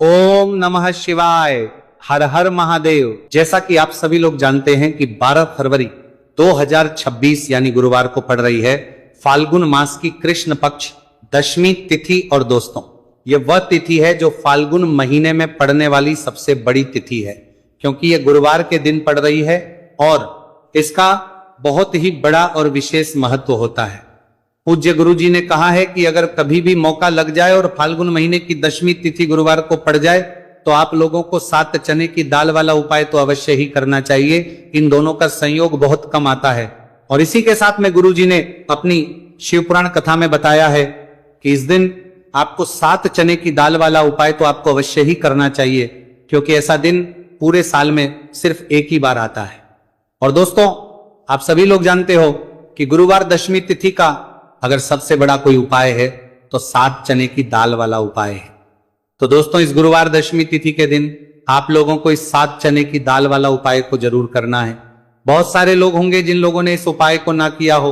ओम नमः शिवाय। हर हर महादेव। जैसा कि आप सभी लोग जानते हैं कि 12 फरवरी 2026 यानी गुरुवार को पड़ रही है फाल्गुन मास की कृष्ण पक्ष दशमी तिथि। और दोस्तों, यह वह तिथि है जो फाल्गुन महीने में पड़ने वाली सबसे बड़ी तिथि है, क्योंकि यह गुरुवार के दिन पड़ रही है और इसका बहुत ही बड़ा और विशेष महत्व होता है। पूज्य गुरु जी ने कहा है कि अगर कभी भी मौका लग जाए और फाल्गुन महीने की दशमी तिथि गुरुवार को पड़ जाए तो आप लोगों को 7 चने की दाल वाला उपाय तो अवश्य ही करना चाहिए। इन दोनों का संयोग बहुत कम आता है। और इसी के साथ में गुरु जी ने अपनी शिव पुराण कथा में बताया है कि इस दिन आपको 7 चने की दाल वाला उपाय तो आपको अवश्य ही करना चाहिए, क्योंकि ऐसा दिन पूरे साल में सिर्फ एक ही बार आता है। और दोस्तों, आप सभी लोग जानते हो कि गुरुवार दशमी तिथि का अगर सबसे बड़ा कोई उपाय है तो 7 चने की दाल वाला उपाय है। तो दोस्तों, इस गुरुवार दशमी तिथि के दिन आप लोगों को इस 7 चने की दाल वाला उपाय को जरूर करना है। बहुत सारे लोग होंगे जिन लोगों ने इस उपाय को ना किया हो,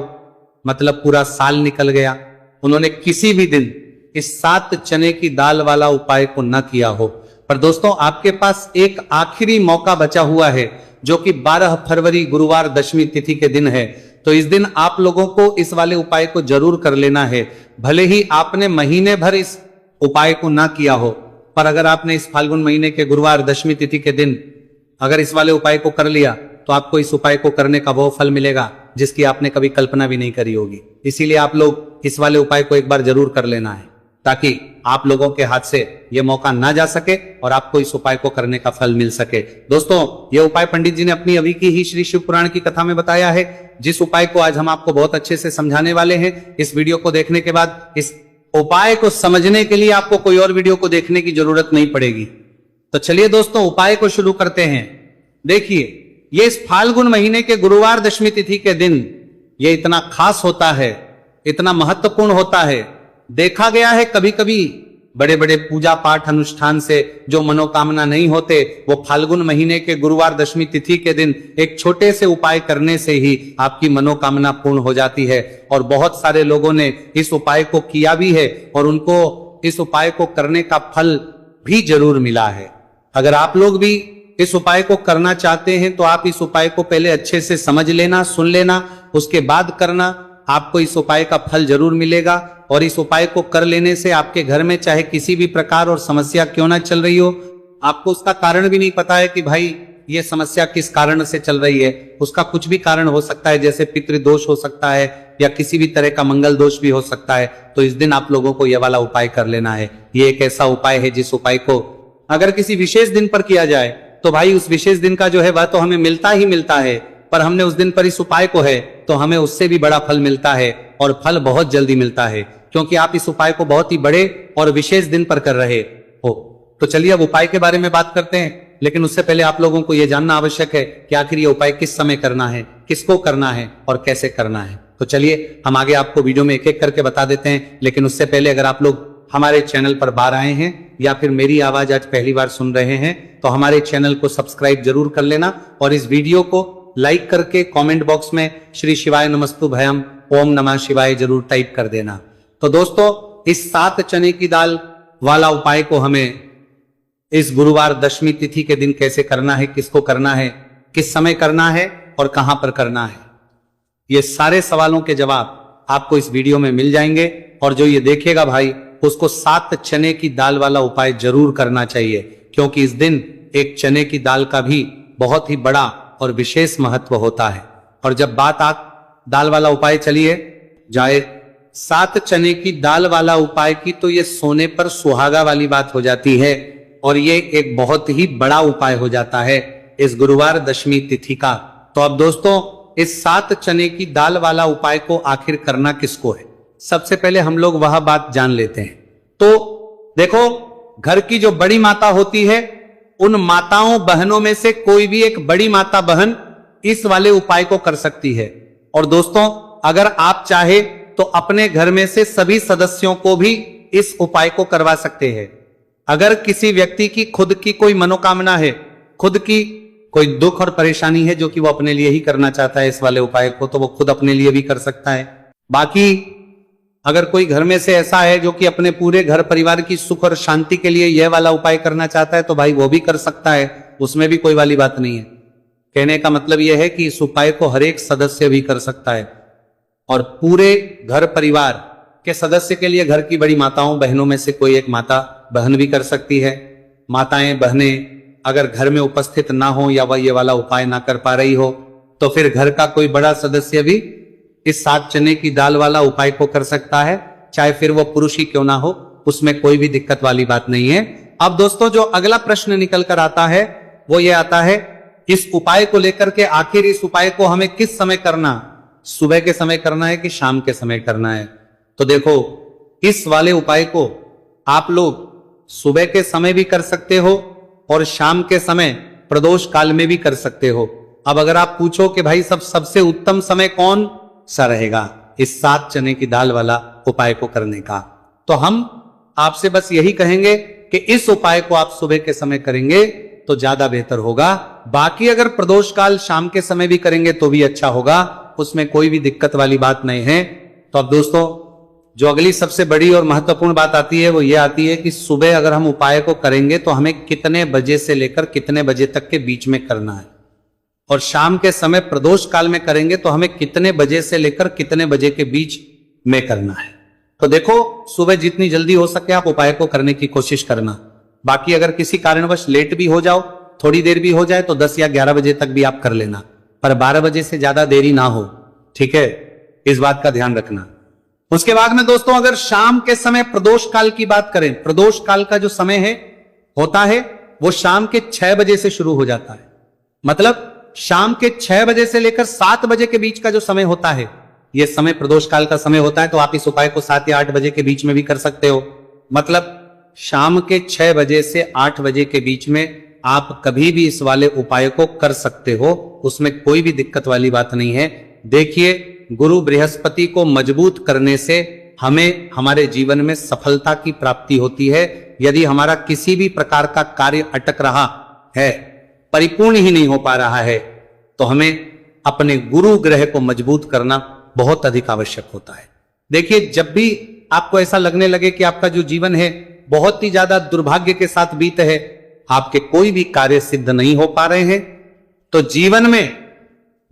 मतलब पूरा साल निकल गया, उन्होंने किसी भी दिन इस 7 चने की दाल वाला उपाय को ना किया हो। पर दोस्तों, आपके पास एक आखिरी मौका बचा हुआ है, जो कि 12 फरवरी गुरुवार दशमी तिथि के दिन है। तो इस दिन आप लोगों को इस वाले उपाय को जरूर कर लेना है। भले ही आपने महीने भर इस उपाय को ना किया हो, पर अगर आपने इस फाल्गुन महीने के गुरुवार दशमी तिथि के दिन अगर इस वाले उपाय को कर लिया तो आपको इस उपाय को करने का वो फल मिलेगा जिसकी आपने कभी कल्पना भी नहीं करी होगी। इसीलिए आप लोग इस वाले उपाय को एक बार जरूर कर लेना है, ताकि आप लोगों के हाथ से यह मौका ना जा सके और आपको इस उपाय को करने का फल मिल सके। दोस्तों, यह उपाय पंडित जी ने अपनी अभी की ही श्री शिव पुराण की कथा में बताया है, जिस उपाय को आज हम आपको बहुत अच्छे से समझाने वाले हैं। इस वीडियो को देखने के बाद इस उपाय को समझने के लिए आपको कोई और वीडियो को देखने की जरूरत नहीं पड़ेगी। तो चलिए दोस्तों, उपाय को शुरू करते हैं। देखिए, ये इस फाल्गुन महीने के गुरुवार दशमी तिथि के दिन ये इतना खास होता है, इतना महत्वपूर्ण होता है। देखा गया है कभी कभी बड़े बड़े पूजा पाठ अनुष्ठान से जो मनोकामना नहीं होते, वो फाल्गुन महीने के गुरुवार दशमी तिथि के दिन एक छोटे से उपाय करने से ही आपकी मनोकामना पूर्ण हो जाती है। और बहुत सारे लोगों ने इस उपाय को किया भी है और उनको इस उपाय को करने का फल भी जरूर मिला है। अगर आप लोग भी इस उपाय को करना चाहते हैं तो आप इस उपाय को पहले अच्छे से समझ लेना, सुन लेना, उसके बाद करना। आपको इस उपाय का फल जरूर मिलेगा। और इस उपाय को कर लेने से आपके घर में चाहे किसी भी प्रकार और समस्या क्यों ना चल रही हो, आपको उसका कारण भी नहीं पता है कि भाई ये समस्या किस कारण से चल रही है, उसका कुछ भी कारण हो सकता है, जैसे पितृदोष हो सकता है या किसी भी तरह का मंगल दोष भी हो सकता है। तो इस दिन आप लोगों को यह वाला उपाय कर लेना है। ये एक ऐसा उपाय है जिस उपाय को अगर किसी विशेष दिन पर किया जाए तो भाई उस विशेष दिन का जो है वह तो हमें मिलता ही मिलता है, पर हमने उस दिन पर इस उपाय को है तो हमें उससे भी बड़ा फल मिलता है, और फल बहुत जल्दी मिलता है, क्योंकि आप इस उपाय को बहुत ही बड़े और विशेष दिन पर कर रहे हो। तो चलिए अब उपाय के बारे में बात करते हैं, लेकिन उससे पहले आप लोगों को यह जानना आवश्यक है कि आखिर ये उपाय किस समय करना है, किसको करना है और कैसे करना है। तो चलिए हम आगे आपको वीडियो में एक एक करके बता देते हैं। लेकिन उससे पहले अगर आप लोग हमारे चैनल पर बाहर आए हैं या फिर मेरी आवाज आज पहली बार सुन रहे हैं तो हमारे चैनल को सब्सक्राइब जरूर कर लेना, और इस वीडियो को लाइक करके कमेंट बॉक्स में श्री शिवाय नमस्तु भयम ओम नमः शिवाय जरूर टाइप कर देना। तो दोस्तों, इस 7 चने की दाल वाला उपाय को हमें इस गुरुवार दशमी तिथि के दिन कैसे करना है, किसको करना है, किस समय करना है और कहां पर करना है, ये सारे सवालों के जवाब आपको इस वीडियो में मिल जाएंगे। और जो ये देखेगा भाई उसको 7 चने की दाल वाला उपाय जरूर करना चाहिए, क्योंकि इस दिन एक चने की दाल का भी बहुत ही बड़ा और विशेष महत्व होता है। और जब बात दाल वाला उपाय चलिए जाए 7 चने की दाल वाला उपाय की, तो ये सोने पर सुहागा वाली बात हो जाती है, और ये एक बहुत ही बड़ा उपाय हो जाता है इस गुरुवार दशमी तिथि का। तो अब दोस्तों, इस 7 चने की दाल वाला उपाय को आखिर करना किसको है, सबसे पहले हम लोग वह बात जान लेते हैं। तो देखो, घर की जो बड़ी माता होती है, उन माताओं बहनों में से कोई भी एक बड़ी माता बहन इस वाले उपाय को कर सकती है। और दोस्तों, अगर आप चाहे तो अपने घर में से सभी सदस्यों को भी इस उपाय को करवा सकते हैं। अगर किसी व्यक्ति की खुद की कोई मनोकामना है, खुद की कोई दुख और परेशानी है जो कि वो अपने लिए ही करना चाहता है इस वाले उपाय को, तो वो खुद अपने लिए भी कर सकता है। बाकी अगर कोई घर में से ऐसा है जो कि अपने पूरे घर परिवार की सुख और शांति के लिए यह वाला उपाय करना चाहता है तो भाई वो भी कर सकता है, उसमें भी कोई वाली बात नहीं है। कहने का मतलब यह है कि इस उपाय को हर एक सदस्य भी कर सकता है और पूरे घर परिवार के सदस्य के लिए घर की बड़ी माताओं बहनों में से कोई एक माता बहन भी कर सकती है। माताएं बहनें अगर घर में उपस्थित ना हो या वह ये वाला उपाय ना कर पा रही हो तो फिर घर का कोई बड़ा सदस्य भी इस 7 चने की दाल वाला उपाय को कर सकता है, चाहे फिर वो पुरुष ही क्यों ना हो, उसमें कोई भी दिक्कत वाली बात नहीं है। अब दोस्तों जो अगला प्रश्न निकल कर आता है वो ये आता है, इस उपाय को लेकर के आखिर इस उपाय को हमें किस समय करना, सुबह के समय करना है कि शाम के समय करना है? तो देखो इस वाले उपाय को आप लोग सुबह के समय भी कर सकते हो और शाम के समय प्रदोष काल में भी कर सकते हो। अब अगर आप पूछो कि भाई सबसे उत्तम समय कौन सा रहेगा इस 7 चने की दाल वाला उपाय को करने का, तो हम आपसे बस यही कहेंगे कि इस उपाय को आप सुबह के समय करेंगे तो ज्यादा बेहतर होगा। बाकी अगर प्रदोष काल शाम के समय भी करेंगे तो भी अच्छा होगा, उसमें कोई भी दिक्कत वाली बात नहीं है। तो अब दोस्तों जो अगली सबसे बड़ी और महत्वपूर्ण बात आती है वो ये आती है कि सुबह अगर हम उपाय को करेंगे तो हमें कितने बजे से लेकर कितने बजे तक के बीच में करना है, और शाम के समय प्रदोष काल में करेंगे तो हमें कितने बजे से लेकर कितने बजे के बीच में करना है। तो देखो सुबह जितनी जल्दी हो सके आप उपाय को करने की कोशिश करना। बाकी अगर किसी कारणवश लेट भी हो जाओ, थोड़ी देर भी हो जाए तो 10 या 11 बजे तक भी आप कर लेना, पर 12 बजे से ज्यादा देरी ना हो, ठीक है, इस बात का ध्यान रखना। उसके बाद में दोस्तों अगर शाम के समय प्रदोष काल की बात करें, प्रदोष काल का जो समय है होता है वो शाम के 6 बजे से शुरू हो जाता है। मतलब शाम के 6 बजे से लेकर 7 बजे के बीच का जो समय होता है यह समय प्रदोष काल का समय होता है। तो आप इस उपाय को 7 या 8 बजे के बीच में भी कर सकते हो। मतलब शाम के 6 बजे से 8 बजे के बीच में आप कभी भी इस वाले उपाय को कर सकते हो, उसमें कोई भी दिक्कत वाली बात नहीं है। देखिए गुरु बृहस्पति को मजबूत करने से हमें हमारे जीवन में सफलता की प्राप्ति होती है। यदि हमारा किसी भी प्रकार का कार्य अटक रहा है, परिपूर्ण ही नहीं हो पा रहा है, तो हमें अपने गुरु ग्रह को मजबूत करना बहुत अधिक आवश्यक होता है। देखिए जब भी आपको ऐसा लगने लगे कि आपका जो जीवन है बहुत ही ज्यादा दुर्भाग्य के साथ बीत है, आपके कोई भी कार्य सिद्ध नहीं हो पा रहे हैं, तो जीवन में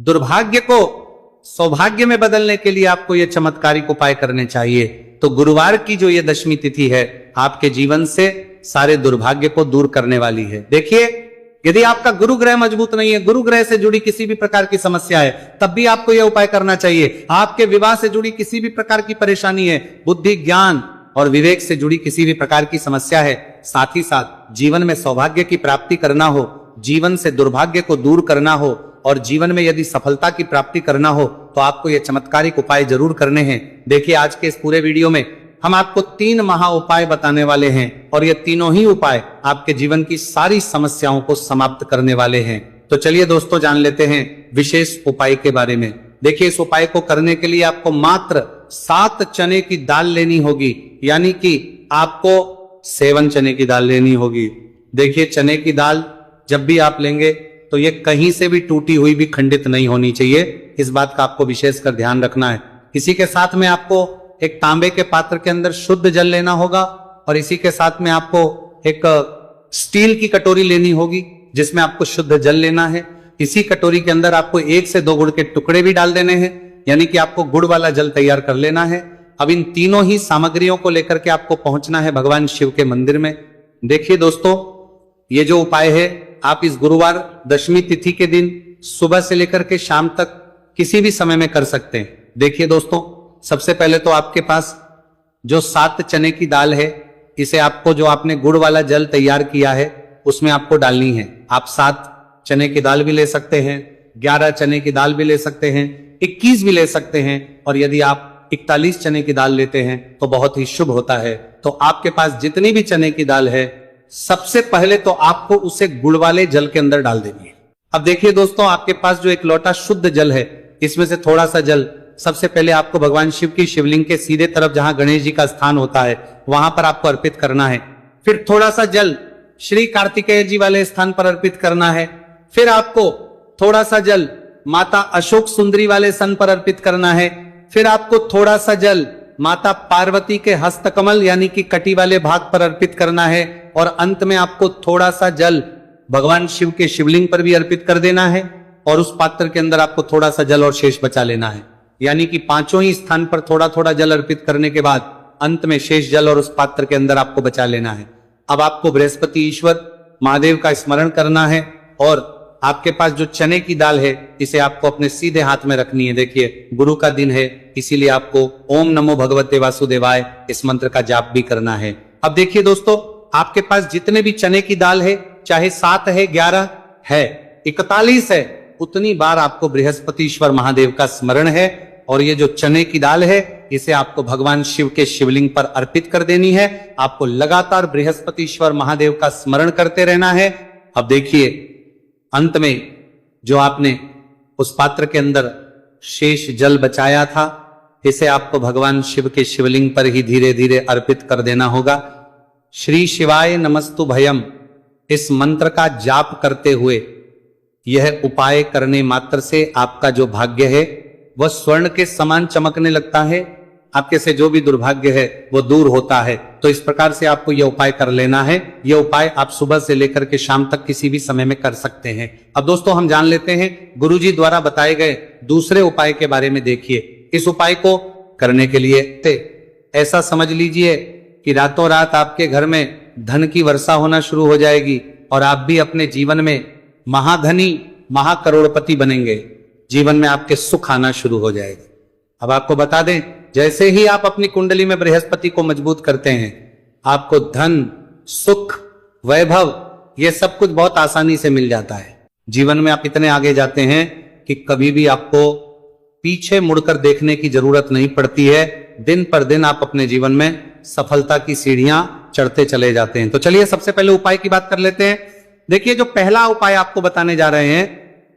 दुर्भाग्य को सौभाग्य में बदलने के लिए आपको यह चमत्कारिक उपाय करने चाहिए। तो गुरुवार की जो ये दशमी तिथि है आपके जीवन से सारे दुर्भाग्य को दूर करने वाली है। देखिए यदि आपका गुरु ग्रह मजबूत नहीं है, गुरु ग्रह से जुड़ी किसी भी प्रकार की समस्या है, तब भी आपको यह उपाय करना चाहिए। आपके विवाह से जुड़ी किसी भी प्रकार की परेशानी है, बुद्धि ज्ञान और विवेक से जुड़ी किसी भी प्रकार की समस्या है, साथ ही साथ जीवन में सौभाग्य की प्राप्ति करना हो, जीवन से दुर्भाग्य को दूर करना हो और जीवन में यदि सफलता की प्राप्ति करना हो तो आपको यह चमत्कारिक उपाय जरूर करने हैं। देखिए आज के इस पूरे वीडियो में हम आपको 3 महा उपाय बताने वाले हैं और ये तीनों ही उपाय आपके जीवन की सारी समस्याओं को समाप्त करने वाले हैं। तो चलिए दोस्तों जान लेते हैं विशेष उपाय के बारे में। देखिए इस उपाय को करने के लिए आपको मात्र 7 चने की दाल लेनी होगी, यानी कि आपको 7 चने की दाल लेनी होगी। देखिए चने की दाल जब भी आप लेंगे तो ये कहीं से भी टूटी हुई भी खंडित नहीं होनी चाहिए, इस बात का आपको विशेषकर ध्यान रखना है। इसी के साथ में आपको एक तांबे के पात्र के अंदर शुद्ध जल लेना होगा और इसी के साथ में आपको एक स्टील की कटोरी लेनी होगी जिसमें आपको शुद्ध जल लेना है। इसी कटोरी के अंदर आपको 1 से 2 गुड़ के टुकड़े भी डाल देने हैं, यानी कि आपको गुड़ वाला जल तैयार कर लेना है। अब इन तीनों ही सामग्रियों को लेकर के आपको पहुंचना है भगवान शिव के मंदिर में। देखिए दोस्तों ये जो उपाय है आप इस गुरुवार दशमी तिथि के दिन सुबह से लेकर के शाम तक किसी भी समय में कर सकते हैं। देखिए दोस्तों सबसे पहले तो आपके पास जो 7 चने की दाल है, इसे आपको जो आपने गुड़ वाला जल तैयार किया है उसमें आपको डालनी है। आप 7 चने की दाल भी ले सकते हैं, 11 चने की दाल भी ले सकते हैं, 21 भी ले सकते हैं, और यदि आप 41 चने की दाल लेते हैं तो बहुत ही शुभ होता है। तो आपके पास जितनी भी चने की दाल है सबसे पहले तो आपको उसे गुड़ वाले जल के अंदर डाल देनी है। अब देखिए दोस्तों आपके पास जो एक लोटा शुद्ध जल है, इसमें से थोड़ा सा जल सबसे पहले आपको भगवान शिव की शिवलिंग के सीधे तरफ जहां गणेश जी का स्थान होता है वहां पर आपको अर्पित करना है। फिर थोड़ा सा जल श्री कार्तिकेय जी वाले स्थान पर अर्पित करना है। फिर आपको थोड़ा सा जल माता अशोक सुंदरी वाले स्थान पर अर्पित करना है। फिर आपको थोड़ा सा जल माता पार्वती के हस्तकमल यानी कि कटी वाले भाग पर अर्पित करना है और अंत में आपको थोड़ा सा जल भगवान शिव के शिवलिंग पर भी अर्पित कर देना है और उस पात्र के अंदर आपको थोड़ा सा जल और शेष बचा लेना है। यानी कि पांचों ही स्थान पर थोड़ा थोड़ा जल अर्पित करने के बाद अंत में शेष जल और उस पात्र के अंदर आपको बचा लेना है। अब आपको बृहस्पति ईश्वर महादेव का स्मरण करना है और आपके पास जो चने की दाल है इसे आपको अपने सीधे हाथ में रखनी है। देखिए गुरु का दिन है, इसीलिए आपको ओम नमो भगवते वासुदेवाय इस मंत्र का जाप भी करना है। अब देखिए दोस्तों, आपके पास जितने भी चने की दाल है, चाहे 7 है, 11 है, 41 है, उतनी बार आपको बृहस्पतिश्वर महादेव का स्मरण है और ये जो चने की दाल है इसे आपको भगवान शिव के शिवलिंग पर अर्पित कर देनी है। आपको लगातार बृहस्पतिश्वर महादेव का स्मरण करते रहना है। अब देखिए अंत में जो आपने उस पात्र के अंदर शेष जल बचाया था इसे आपको भगवान शिव के शिवलिंग पर ही धीरे धीरे अर्पित कर देना होगा। श्री शिवाय नमस्तु भयम इस मंत्र का जाप करते हुए यह उपाय करने मात्र से आपका जो भाग्य है वह स्वर्ण के समान चमकने लगता है। आपके से जो भी दुर्भाग्य है वो दूर होता है। तो इस प्रकार से आपको यह उपाय कर लेना है। यह उपाय आप सुबह से लेकर के शाम तक किसी भी समय में कर सकते हैं। अब दोस्तों हम जान लेते हैं गुरुजी द्वारा बताए गए दूसरे उपाय के बारे में। देखिए इस उपाय को करने के लिए ऐसा समझ लीजिए कि रातों रात आपके घर में धन की वर्षा होना शुरू हो जाएगी और आप भी अपने जीवन में महाधनी महाकरोड़पति बनेंगे। जीवन में आपके सुख आना शुरू हो जाएगा। अब आपको बता दें, जैसे ही आप अपनी कुंडली में बृहस्पति को मजबूत करते हैं आपको धन सुख वैभव ये सब कुछ बहुत आसानी से मिल जाता है। जीवन में आप इतने आगे जाते हैं कि कभी भी आपको पीछे मुड़कर देखने की जरूरत नहीं पड़ती है। दिन पर दिन आप अपने जीवन में सफलता की सीढ़ियां चढ़ते चले जाते हैं। तो चलिए सबसे पहले उपाय की बात कर लेते हैं। देखिए जो पहला उपाय आपको बताने जा रहे हैं,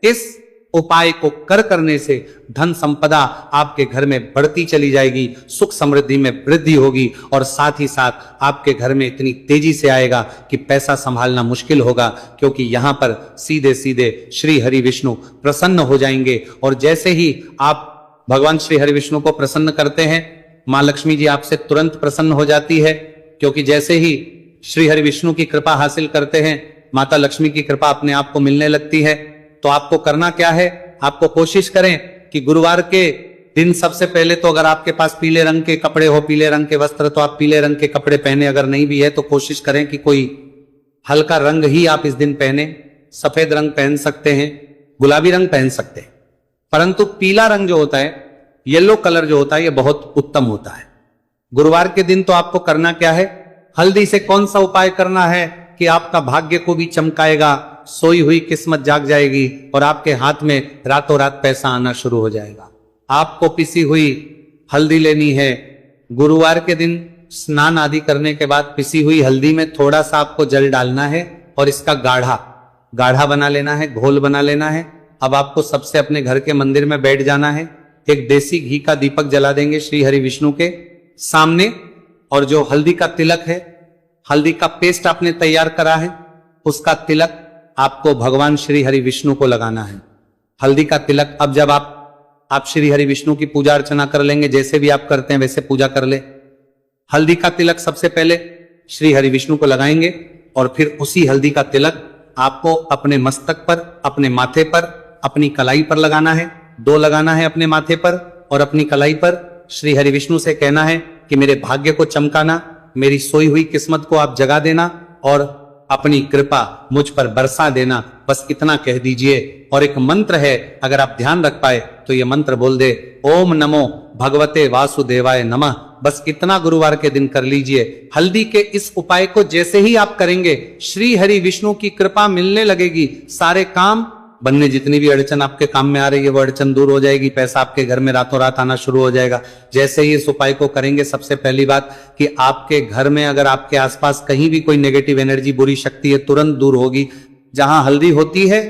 इस उपाय को करने से धन संपदा आपके घर में बढ़ती चली जाएगी, सुख समृद्धि में वृद्धि होगी और साथ ही साथ आपके घर में इतनी तेजी से आएगा कि पैसा संभालना मुश्किल होगा, क्योंकि यहां पर सीधे सीधे श्री हरि विष्णु प्रसन्न हो जाएंगे। और जैसे ही आप भगवान श्री हरि विष्णु को प्रसन्न करते हैं मां लक्ष्मी जी आपसे तुरंत प्रसन्न हो जाती है, क्योंकि जैसे ही श्री हरि विष्णु की कृपा हासिल करते हैं माता लक्ष्मी की कृपा अपने आप को मिलने लगती है। तो आपको करना क्या है, आपको कोशिश करें कि गुरुवार के दिन सबसे पहले तो अगर आपके पास पीले रंग के कपड़े हो, पीले रंग के वस्त्र, तो आप पीले रंग के कपड़े पहने। अगर नहीं भी है तो कोशिश करें कि कोई हल्का रंग ही आप इस दिन पहने। सफेद रंग पहन सकते हैं, गुलाबी रंग पहन सकते हैं, परंतु पीला रंग जो होता है, येलो कलर जो होता है, यह बहुत उत्तम होता है। गुरुवार के दिन तो आपको करना क्या है, हल्दी से कौन सा उपाय करना है कि आपका भाग्य को भी चमकाएगा, सोई हुई किस्मत जाग जाएगी और आपके हाथ में रातों रात पैसा आना शुरू हो जाएगा। आपको पिसी हुई हल्दी लेनी है। गुरुवार के दिन स्नान आदि करने के बाद पिसी हुई हल्दी में थोड़ा सा आपको जल डालना है और इसका गाढ़ा बना लेना है, घोल बना लेना है। अब आपको सबसे अपने घर के मंदिर में बैठ जाना है, एक देसी घी का दीपक जला देंगे श्री हरि विष्णु के सामने, और जो हल्दी का तिलक है, हल्दी का पेस्ट आपने तैयार करा है, उसका तिलक आपको भगवान श्री हरि विष्णु को लगाना है। हल्दी का तिलक, अब जब आप श्री हरि विष्णु की पूजा अर्चना कर लेंगे, जैसे भी आप करते हैं वैसे पूजा कर ले। हल्दी का तिलक सबसे पहले श्री हरि विष्णु को लगाएंगे और फिर उसी हल्दी का तिलक आपको अपने मस्तक पर, अपने माथे पर, अपनी कलाई पर लगाना है। 2 लगाना है अपने माथे पर और अपनी कलाई पर। श्री हरि विष्णु से कहना है कि मेरे भाग्य को चमकाना, मेरी सोई हुई किस्मत को आप जगा देना और अपनी कृपा मुझ पर बरसा देना। बस इतना कह दीजिए। और एक मंत्र है, अगर आप ध्यान रख पाए तो ये मंत्र बोल दे, ओम नमो भगवते वासुदेवाय नमः। बस इतना गुरुवार के दिन कर लीजिए। हल्दी के इस उपाय को जैसे ही आप करेंगे श्री हरि विष्णु की कृपा मिलने लगेगी। सारे काम बनने, जितनी भी अड़चन आपके काम में आ रही है वो अड़चन दूर हो जाएगी। पैसा आपके घर में रातों रात आना शुरू हो जाएगा। जैसे ही इस उपाय को करेंगे, सबसे पहली बात कि आपके घर में अगर आपके आसपास कहीं भी कोई नेगेटिव एनर्जी, बुरी शक्ति है, तुरंत दूर होगी। जहां हल्दी होती है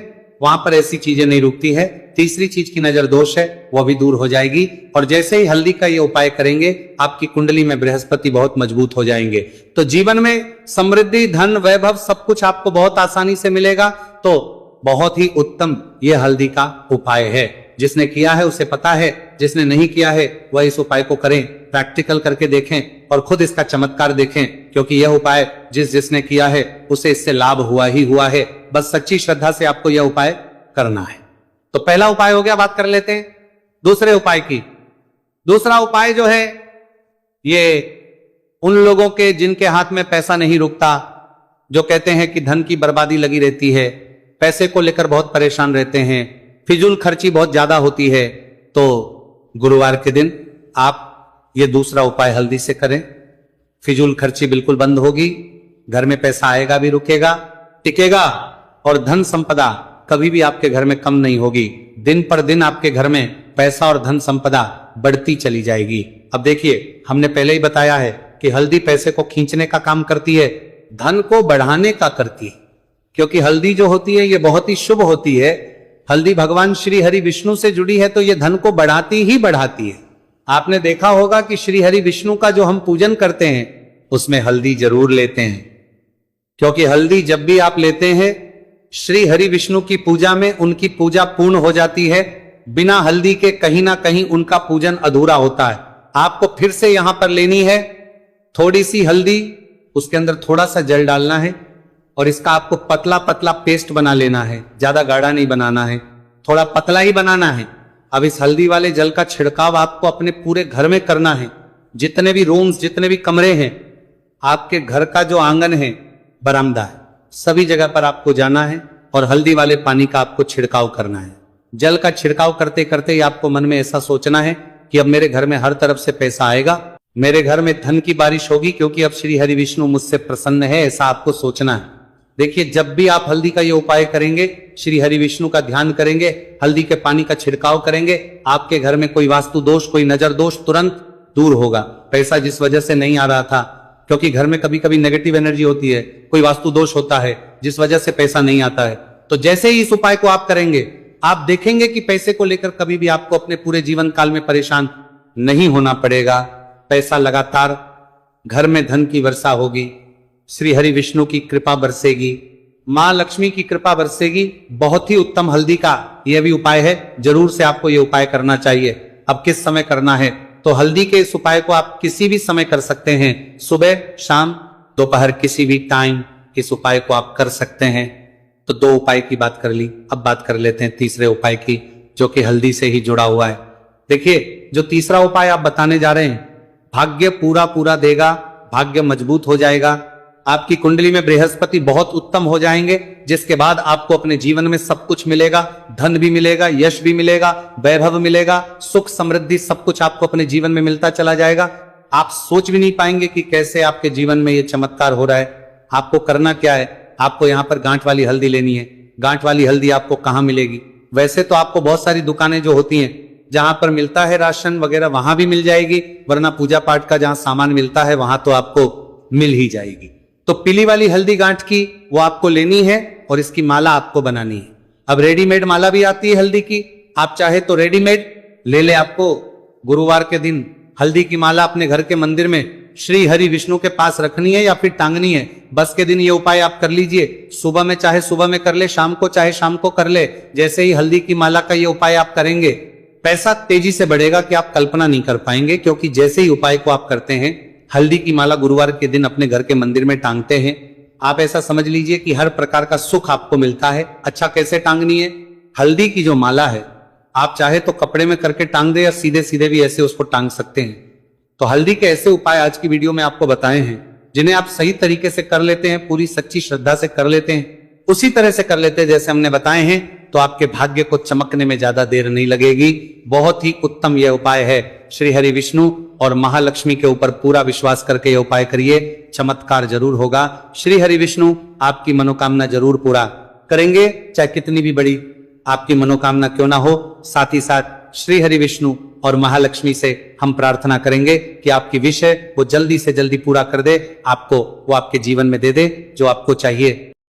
वहां पर ऐसी चीजें नहीं रुकती है। तीसरी चीज की नजर दोष है, वह भी दूर हो जाएगी। और जैसे ही हल्दी का ये उपाय करेंगे आपकी कुंडली में बृहस्पति बहुत मजबूत हो जाएंगे। तो जीवन में समृद्धि, धन, वैभव सब कुछ आपको बहुत आसानी से मिलेगा। तो बहुत ही उत्तम यह हल्दी का उपाय है। जिसने किया है उसे पता है, जिसने नहीं किया है वह इस उपाय को करें, प्रैक्टिकल करके देखें और खुद इसका चमत्कार देखें, क्योंकि यह उपाय जिसने किया है उसे इससे लाभ हुआ ही हुआ है। बस सच्ची श्रद्धा से आपको यह उपाय करना है। तो पहला उपाय हो गया, बात कर लेते हैं दूसरे उपाय की। दूसरा उपाय जो है ये उन लोगों के जिनके हाथ में पैसा नहीं रुकता, जो कहते हैं कि धन की बर्बादी लगी रहती है, पैसे को लेकर बहुत परेशान रहते हैं, फिजूल खर्ची बहुत ज्यादा होती है, तो गुरुवार के दिन आप ये दूसरा उपाय हल्दी से करें। फिजूल खर्ची बिल्कुल बंद होगी, घर में पैसा आएगा भी, रुकेगा, टिकेगा और धन संपदा कभी भी आपके घर में कम नहीं होगी। दिन पर दिन आपके घर में पैसा और धन संपदा बढ़ती चली जाएगी। अब देखिए, हमने पहले ही बताया है कि हल्दी पैसे को खींचने का काम करती है, धन को बढ़ाने का करती है, क्योंकि हल्दी जो होती है ये बहुत ही शुभ होती है। हल्दी भगवान श्री हरि विष्णु से जुड़ी है, तो ये धन को बढ़ाती ही बढ़ाती है। आपने देखा होगा कि श्री हरि विष्णु का जो हम पूजन करते हैं उसमें हल्दी जरूर लेते हैं, क्योंकि हल्दी जब भी आप लेते हैं श्री हरि विष्णु की पूजा में उनकी पूजा पूर्ण हो जाती है। बिना हल्दी के कहीं ना कहीं उनका पूजन अधूरा होता है। आपको फिर से यहां पर लेनी है थोड़ी सी हल्दी, उसके अंदर थोड़ा सा जल डालना है और इसका आपको पतला पतला पेस्ट बना लेना है, ज्यादा गाढ़ा नहीं बनाना है, थोड़ा पतला ही बनाना है। अब इस हल्दी वाले जल का छिड़काव आपको अपने पूरे घर में करना है। जितने भी रूम्स, जितने भी कमरे हैं, आपके घर का जो आंगन है, बरामदा है, सभी जगह पर आपको जाना है और हल्दी वाले पानी का आपको छिड़काव करना है। जल का छिड़काव करते करते ही आपको मन में ऐसा सोचना है कि अब मेरे घर में हर तरफ से पैसा आएगा, मेरे घर में धन की बारिश होगी, क्योंकि अब श्री हरि विष्णु मुझसे प्रसन्न है, ऐसा आपको सोचना है। देखिए, जब भी आप हल्दी का ये उपाय करेंगे, श्री हरि विष्णु का ध्यान करेंगे, हल्दी के पानी का छिड़काव करेंगे, आपके घर में कोई वास्तु दोष, कोई नजर दोष तुरंत दूर होगा। पैसा जिस वजह से नहीं आ रहा था, क्योंकि घर में कभी कभी नेगेटिव एनर्जी होती है, कोई वास्तु दोष होता है जिस वजह से पैसा नहीं आता है, तो जैसे ही इस उपाय को आप करेंगे, आप देखेंगे कि पैसे को लेकर कभी भी आपको अपने पूरे जीवन काल में परेशान नहीं होना पड़ेगा। पैसा लगातार घर में धन की वर्षा होगी, श्री हरि विष्णु की कृपा बरसेगी, मां लक्ष्मी की कृपा बरसेगी। बहुत ही उत्तम हल्दी का यह भी उपाय है, जरूर से आपको यह उपाय करना चाहिए। अब किस समय करना है, तो हल्दी के इस उपाय को आप किसी भी समय कर सकते हैं, सुबह, शाम, दोपहर, किसी भी टाइम इस उपाय को आप कर सकते हैं। तो दो उपाय की बात कर ली, अब बात कर लेते हैं तीसरे उपाय की, जो कि हल्दी से ही जुड़ा हुआ है। देखिए, जो तीसरा उपाय आप बताने जा रहे हैं, भाग्य पूरा पूरा देगा, भाग्य मजबूत हो जाएगा, आपकी कुंडली में बृहस्पति बहुत उत्तम हो जाएंगे, जिसके बाद आपको अपने जीवन में सब कुछ मिलेगा, धन भी मिलेगा, यश भी मिलेगा, वैभव मिलेगा, सुख समृद्धि सब कुछ आपको अपने जीवन में मिलता चला जाएगा। आप सोच भी नहीं पाएंगे कि कैसे आपके जीवन में ये चमत्कार हो रहा है। आपको करना क्या है, आपको यहाँ पर गांठ वाली हल्दी लेनी है। गांठ वाली हल्दी आपको कहाँ मिलेगी? वैसे तो आपको बहुत सारी दुकानें जो होती हैं जहां पर मिलता है राशन वगैरह, वहां भी मिल जाएगी, वरना पूजा पाठ का जहां सामान मिलता है वहां तो आपको मिल ही जाएगी। तो पीली वाली हल्दी गांठ की वो आपको लेनी है और इसकी माला आपको बनानी है। अब रेडीमेड माला भी आती है हल्दी की, आप चाहे तो रेडीमेड ले ले। आपको गुरुवार के दिन हल्दी की माला अपने घर के मंदिर में श्री हरि विष्णु के पास रखनी है या फिर टांगनी है। बस के दिन ये उपाय आप कर लीजिए, सुबह में चाहे सुबह में कर ले, शाम को चाहे शाम को कर ले। जैसे ही हल्दी की माला का ये उपाय आप करेंगे, पैसा तेजी से बढ़ेगा कि आप कल्पना नहीं कर पाएंगे, क्योंकि जैसे ही उपाय को आप करते हैं, हल्दी की माला गुरुवार के दिन अपने घर के मंदिर में टांगते हैं, आप ऐसा समझ लीजिए कि हर प्रकार का सुख आपको मिलता है। अच्छा, कैसे टांगनी है? हल्दी की जो माला है, आप चाहे तो कपड़े में करके टांग दे या सीधे सीधे भी ऐसे उसको टांग सकते हैं। तो हल्दी के ऐसे उपाय आज की वीडियो में आपको बताए हैं, जिन्हें आप सही तरीके से कर लेते हैं, पूरी सच्ची श्रद्धा से कर लेते हैं, उसी तरह से कर लेते हैं जैसे हमने बताए हैं, तो आपके भाग्य को चमकने में ज्यादा देर नहीं लगेगी। बहुत ही उत्तम यह उपाय है। श्री हरि विष्णु और महालक्ष्मी के ऊपर पूरा विश्वास करके यह उपाय करिए, चमत्कार जरूर होगा। श्री हरि विष्णु आपकी मनोकामना जरूर पूरा करेंगे, चाहे कितनी भी बड़ी आपकी मनोकामना क्यों ना हो। साथ ही साथ श्री हरि विष्णु और महालक्ष्मी से हम प्रार्थना करेंगे कि आपकी विषय वो जल्दी से जल्दी पूरा कर दे, आपको वो आपके जीवन में दे दे जो आपको चाहिए।